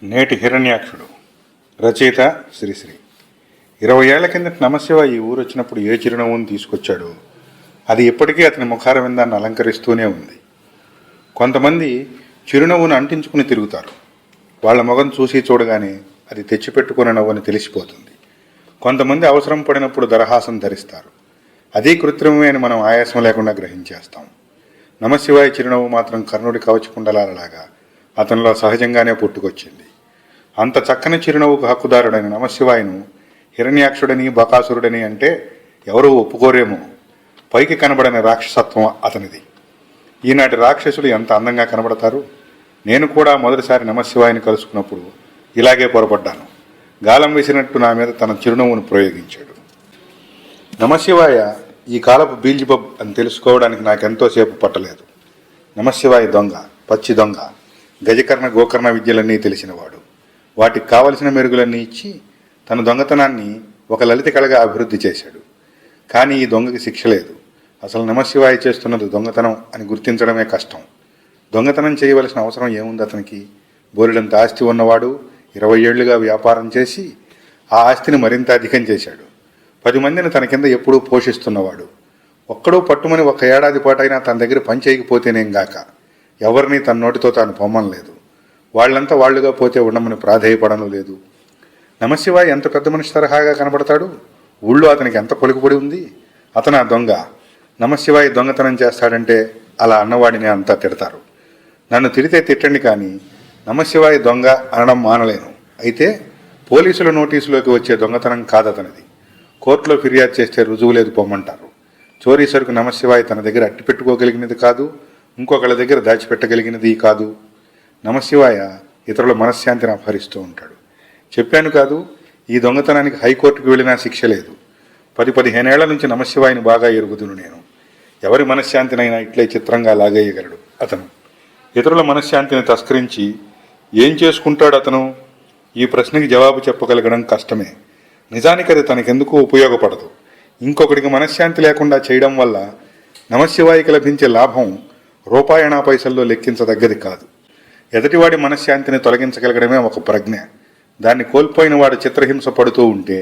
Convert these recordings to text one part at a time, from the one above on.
నేటి హిరణ్యాక్షుడు. రచయిత శ్రీశ్రీ. 20 ఏళ్ల కిందట నమశివ ఈ ఊరు వచ్చినప్పుడు ఏ చిరునవ్వును తీసుకొచ్చాడో అది ఇప్పటికీ అతని ముఖార విందాన్ని అలంకరిస్తూనే ఉంది. కొంతమంది చిరునవ్వును అంటించుకుని తిరుగుతారు. వాళ్ళ మొగం చూసి చూడగానే అది తెచ్చిపెట్టుకున్న నవ్వని తెలిసిపోతుంది. కొంతమంది అవసరం పడినప్పుడు దరహాసం ధరిస్తారు. అదీ కృత్రిమమే అని మనం ఆయాసం లేకుండా గ్రహించేస్తాం. నమశివాయ చిరునవ్వు మాత్రం కర్ణుడి కవచకుండలాగా అతనిలో సహజంగానే పుట్టుకొచ్చింది. అంత చక్కని చిరునవ్వుకు హక్కుదారుడైన నమశివాయను హిరణ్యాక్షుడని బకాసురుడని అంటే ఎవరూ ఒప్పుకోరేమో. పైకి కనబడని రాక్షసత్వం అతనిది. ఈనాటి రాక్షసులు ఎంత అందంగా కనబడతారు. నేను కూడా మొదటిసారి నమశివాయని కలుసుకున్నప్పుడు ఇలాగే పొరపడ్డాను. గాలం వేసినట్టు నా మీద తన చిరునవ్వును ప్రయోగించాడు. నమశివాయ ఈ కాలపు బీల్జిబబ్ అని తెలుసుకోవడానికి నాకెంతోసేపు పట్టలేదు. నమశివాయ దొంగ, పచ్చి దొంగ, గజకర్ణ గోకర్ణ విద్యలన్నీ తెలిసినవాడు. వాటికి కావలసిన మెరుగులన్నీ ఇచ్చి తన దొంగతనాన్ని ఒక లలిత కళగా అభివృద్ధి చేశాడు. కానీ ఈ దొంగకి శిక్ష లేదు. అసలు నమశివాయ చేస్తున్నది దొంగతనం అని గుర్తించడమే కష్టం. దొంగతనం చేయవలసిన అవసరం ఏముంది అతనికి? బోలెడంత ఆస్తి ఉన్నవాడు, 20 ఏళ్లుగా వ్యాపారం చేసి ఆ ఆస్తిని మరింత అధికం చేశాడు. 10 మందిని తన కింద ఎప్పుడూ పోషిస్తున్నవాడు. ఒక్కడూ పట్టుమని 1 ఏడాది పాటైనా తన దగ్గర పని చేయకపోతేనేం గాక ఎవరిని తన నోటితో తాను పొమ్మనలేదు. వాళ్ళంతా వాళ్లుగా పోతే ఉండమని ప్రాధేయపడను లేదు. నమశివాయ ఎంత పెద్ద మనిషి తరహాగా కనబడతాడు. ఊళ్ళో అతనికి ఎంత పలుకుబడి ఉంది. అతను ఆ దొంగ. నమశివాయ దొంగతనం చేస్తాడంటే అలా అన్నవాడిని అంతా తిడతారు. నన్ను తిడితే తిట్టండి, కానీ నమశివాయ దొంగ అనడం మానలేను. అయితే పోలీసుల నోటీసులోకి వచ్చే దొంగతనం కాదతనిది. కోర్టులో ఫిర్యాదు చేస్తే రుజువు లేదు పొమ్మంటారు. చోరీ సరుకు నమశివాయ తన దగ్గర అట్టి పెట్టుకోగలిగినది కాదు, ఇంకొకళ్ళ దగ్గర దాచిపెట్టగలిగినది కాదు. నమశివాయ ఇతరుల మనశ్శాంతిని అపహరిస్తూ ఉంటాడు. చెప్పాను కాదు, ఈ దొంగతనానికి హైకోర్టుకు వెళ్ళినా శిక్ష లేదు. 10-15 ఏళ్ల నుంచి నమశివాయని బాగా ఎరుగుదును నేను. ఎవరి మనశ్శాంతినైనా ఇట్లే చిత్రంగా లాగేయగలడు అతను. ఇతరుల మనశ్శాంతిని తస్కరించి ఏం చేసుకుంటాడు అతను? ఈ ప్రశ్నకి జవాబు చెప్పగలగడం కష్టమే. నిజానికి అది తనకెందుకు ఉపయోగపడదు. ఇంకొకటికి మనశ్శాంతి లేకుండా చేయడం వల్ల నమశివాయికి లభించే లాభం రూపాయణా పైసల్లో లెక్కించదగ్గది కాదు. ఎదుటివాడి మనశ్శాంతిని తొలగించగలగడమే ఒక ప్రజ్ఞ. దాన్ని కోల్పోయిన వాడు చిత్రహింస పడుతూ ఉంటే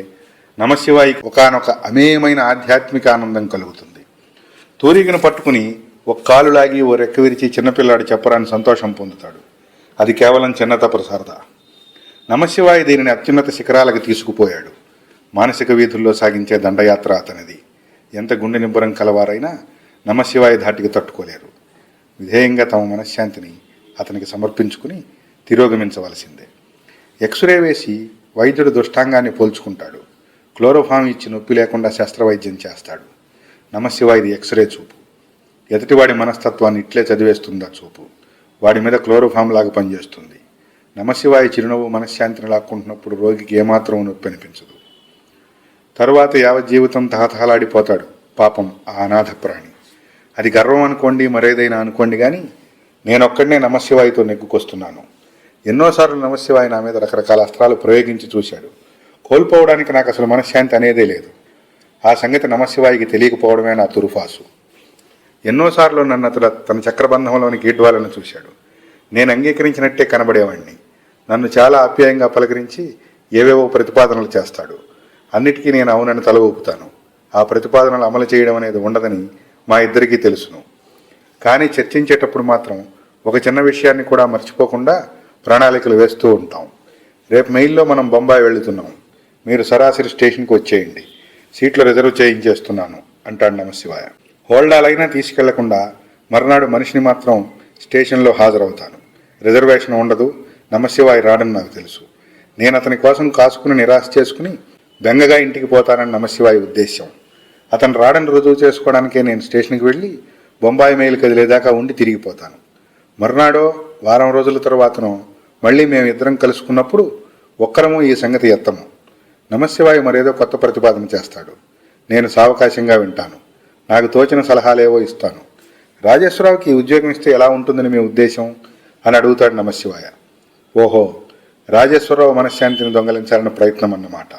నమశివాయికి ఒకానొక అమేయమైన ఆధ్యాత్మిక ఆనందం కలుగుతుంది. తూరికను పట్టుకుని ఒక కాలు లాగి ఓ రెక్క విరిచి చిన్నపిల్లాడు చెప్పరాని సంతోషం పొందుతాడు. అది కేవలం చిన్నత ప్రసారత. నమశివాయి దీనిని అత్యున్నత శిఖరాలకు తీసుకుపోయాడు. మానసిక వీధుల్లో సాగించే దండయాత్ర అతనిది. ఎంత గుండె నిబ్బరం కలవారైనా నమశివాయ ధాటికి తట్టుకోలేరు. విధేయంగా తమ మనశ్శాంతిని అతనికి సమర్పించుకుని తిరోగమించవలసిందే. ఎక్స్రే వేసి వైద్యుడు దుష్టాంగాన్ని పోల్చుకుంటాడు. క్లోరోఫామ్ ఇచ్చి నొప్పి లేకుండా శస్త్రవైద్యం చేస్తాడు. నమశివాయిది ఎక్స్రే చూపు. ఎదుటివాడి మనస్తత్వాన్ని ఇట్లే చదివేస్తుందా చూపు. వాడి మీద క్లోరోఫామ్ లాగా పనిచేస్తుంది. నమశివాయి చిరునవ్వు మనశ్శాంతిని లాక్కుంటున్నప్పుడు రోగికి ఏమాత్రం నొప్పి అనిపించదు. తరువాత యావజ్జీవితం తహతహలాడిపోతాడు పాపం ఆ అనాథ ప్రాణి. అది గర్వం అనుకోండి, మరేదైనా అనుకోండి, కానీ నేనొక్కడనే నమశివాయితో నెగ్గుకొస్తున్నాను. ఎన్నోసార్లు నమశివాయి నా మీద రకరకాల అస్త్రాలు ప్రయోగించి చూశాడు. కోల్పోవడానికి నాకు అసలు మనశ్శాంతి అనేదే లేదు. ఆ సంగతి నమశివాయికి తెలియకపోవడమే నా తురుఫాసు. ఎన్నోసార్లు నన్ను అతడు తన చక్రబంధంలోని గీడ్వాలను చూశాడు. నేను అంగీకరించినట్టే కనబడేవాణ్ణి. నన్ను చాలా ఆప్యాయంగా పలకరించి ఏవేవో ప్రతిపాదనలు చేస్తాడు. అన్నిటికీ నేను అవునని తల ఊపుతాను. ఆ ప్రతిపాదనలు అమలు చేయడం అనేది ఉండదని మా ఇద్దరికీ తెలుసును. కానీ చర్చించేటప్పుడు మాత్రం ఒక చిన్న విషయాన్ని కూడా మర్చిపోకుండా ప్రణాళికలు వేస్తూ ఉంటాం. రేపు మెయిల్లో మనం బొంబాయి వెళుతున్నాం. మీరు సరాసరి స్టేషన్కి వచ్చేయండి. సీట్లు రిజర్వ్ చేయించేస్తున్నాను అంటాడు నమశివాయ. హోల్డాలైనా తీసుకెళ్లకుండా మర్నాడు మనిషిని మాత్రం స్టేషన్లో హాజరవుతాను. రిజర్వేషన్ ఉండదు. నమశివాయ రాడని నాకు తెలుసు. నేను అతని కోసం కాసుకుని నిరాశ చేసుకుని బెంగగా ఇంటికి పోతానని నమశివాయ ఉద్దేశ్యం. అతను రాడని రుజువు చేసుకోవడానికే నేను స్టేషన్కి వెళ్ళి బొంబాయి మెయిల్ కదిలేదాకా ఉండి తిరిగిపోతాను. మర్నాడో వారం రోజుల తర్వాతనో మళ్ళీ మేమిద్దరం కలుసుకున్నప్పుడు ఒక్కరము ఈ సంగతి ఎత్తము. నమశివాయ మరేదో కొత్త ప్రతిపాదన చేస్తాడు. నేను సావకాశంగా వింటాను. నాకు తోచిన సలహాలేవో ఇస్తాను. రాజేశ్వరరావుకి ఈ ఉద్యోగం ఇస్తే ఎలా ఉంటుందని మీ ఉద్దేశం అని అడుగుతాడు నమశివాయ. ఓహో, రాజేశ్వరరావు మనశ్శాంతిని దొంగలించాలన్న ప్రయత్నం అన్నమాట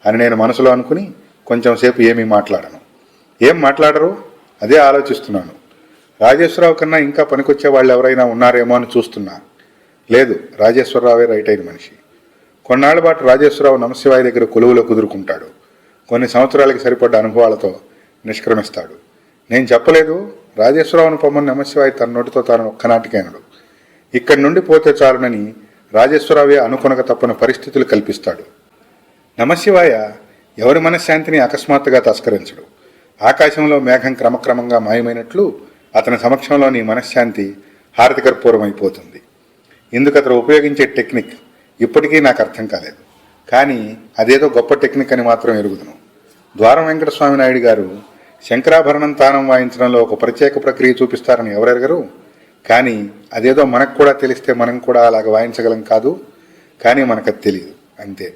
అని నేను మనసులో అనుకుని కొంచెం సేపు ఏమీ మాట్లాడను. ఏం మాట్లాడరు? అదే ఆలోచిస్తున్నాను. రాజేశ్వరరావు కన్నా ఇంకా పనికొచ్చే వాళ్ళు ఎవరైనా ఉన్నారేమో అని చూస్తున్నా. లేదు, రాజేశ్వరరావే రైట్ అయిన మనిషి. కొన్నాళ్ల పాటు రాజేశ్వరరావు నమశివాయ దగ్గర కొలువులో కుదురుకుంటాడు. కొన్ని సంవత్సరాలకి సరిపడ్డ అనుభవాలతో నిష్క్రమిస్తాడు. నేను చెప్పలేదు, రాజేశ్వరరావును పొమ్మని నమశివాయ తన నోటితో తాను ఒక్కనాటికైనడు. ఇక్కడి నుండి పోతే చాలునని రాజేశ్వరరావే అనుకొనక తప్పని పరిస్థితులు కల్పిస్తాడు. నమశివాయ ఎవరి మనశ్శాంతిని అకస్మాత్తుగా తస్కరించడు. ఆకాశంలో మేఘం క్రమక్రమంగా మాయమైనట్లు అతని సమక్షంలో నీ మనశ్శాంతి హారతికర్పూరమైపోతుంది. ఇందుకు అతను ఉపయోగించే టెక్నిక్ ఇప్పటికీ నాకు అర్థం కాలేదు. కానీ అదేదో గొప్ప టెక్నిక్ అని మాత్రం ఎరుగుదును. ద్వారం వెంకటస్వామి నాయుడు గారు శంకరాభరణం తానం వాయించడంలో ఒక ప్రత్యేక ప్రక్రియ చూపిస్తారని ఎవరెరగరు. కానీ అదేదో మనకు కూడా తెలిస్తే మనం కూడా అలాగ వాయించగలం కాదు. కానీ మనకు తెలియదు అంతే.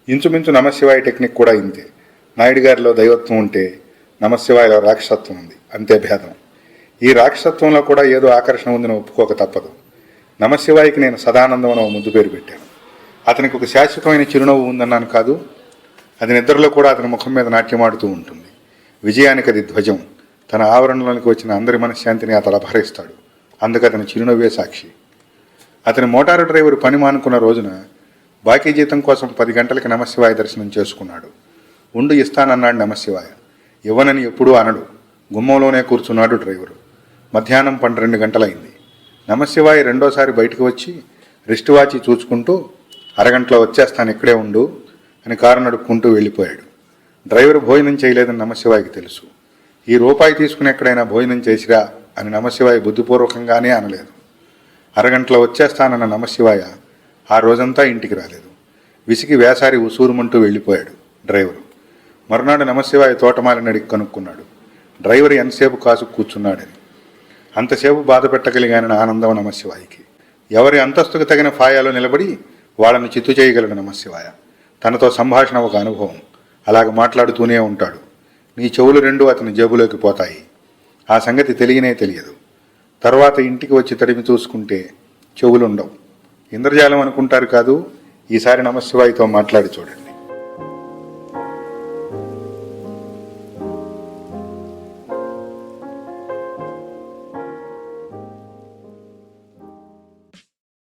ఇంచుమించు నమశివాయ టెక్నిక్ కూడా ఇంతే. నాయుడు గారిలో దైవత్వం ఉంటే నమశివాయలో రాక్షసత్వం ఉంది, అంతే భేదం. ఈ రాక్షసత్వంలో కూడా ఏదో ఆకర్షణ ఉందని ఒప్పుకోక తప్పదు. నమశివాయికి నేను సదానందం అని ముద్దు పేరు పెట్టాను. అతనికి ఒక శాశ్వతమైన చిరునవ్వు ఉందన్నాను కాదు, అది నిద్రలో కూడా అతని ముఖం మీద నాట్యమాడుతూ ఉంటుంది. విజయానికి అది ధ్వజం. తన ఆవరణలోనికి వచ్చిన అందరి మనశ్శాంతిని అతను అపహరిస్తాడు. అందుకు అతని చిరునవ్వే సాక్షి. అతని మోటారు డ్రైవర్ పని మానుకున్న రోజున బాకీ జీతం కోసం 10 గంటలకి నమశివాయ దర్శనం చేసుకున్నాడు. ఉండు ఇస్తానన్నాడు నమశివాయ. ఇవ్వనని ఎప్పుడూ అనడు. గుమ్మంలోనే కూర్చున్నాడు డ్రైవరు. మధ్యాహ్నం 12 గంటలైంది. నమశివాయ రెండోసారి బయటకు వచ్చి రిస్ట్ వాచి చూచుకుంటూ అరగంటలో వచ్చేస్తాను, ఇక్కడే ఉండు అని కారు నడుపుకుంటూ వెళ్ళిపోయాడు. డ్రైవర్ భోజనం చేయలేదని నమశివాయకి తెలుసు. ఈ రూపాయి తీసుకుని ఎక్కడైనా భోజనం చేసిరా అని నమశివాయ బుద్ధిపూర్వకంగానే అనలేదు. అరగంటలో వచ్చేస్తానన్న నమశివాయ ఆ రోజంతా ఇంటికి రాలేదు. విసిగి వేసారి ఉసూరుమంటూ వెళ్ళిపోయాడు డ్రైవరు. మరునాడు నమశివాయ తోటమాలిని అడిగి కనుక్కున్నాడు డ్రైవర్ ఎంతసేపు కాసు కూర్చున్నాడని. అంతసేపు బాధ పెట్టగలిగానని ఆనందం నమశివాయికి. ఎవరి అంతస్తుకు తగిన ఫాయాలో నిలబడి వాళ్ళని చిత్తు చేయగలడు నమశివాయ. తనతో సంభాషణ ఒక అనుభవం. అలాగ మాట్లాడుతూనే ఉంటాడు. నీ చెవులు రెండు అతని జేబులోకి పోతాయి. ఆ సంగతి తెలియనే తెలియదు. తర్వాత ఇంటికి వచ్చి తడిమి చూసుకుంటే చెవులుండవు. ఇంద్రజాలం అనుకుంటారు కాదు, ఈసారి నమశివాయితో మాట్లాడి చూడండి.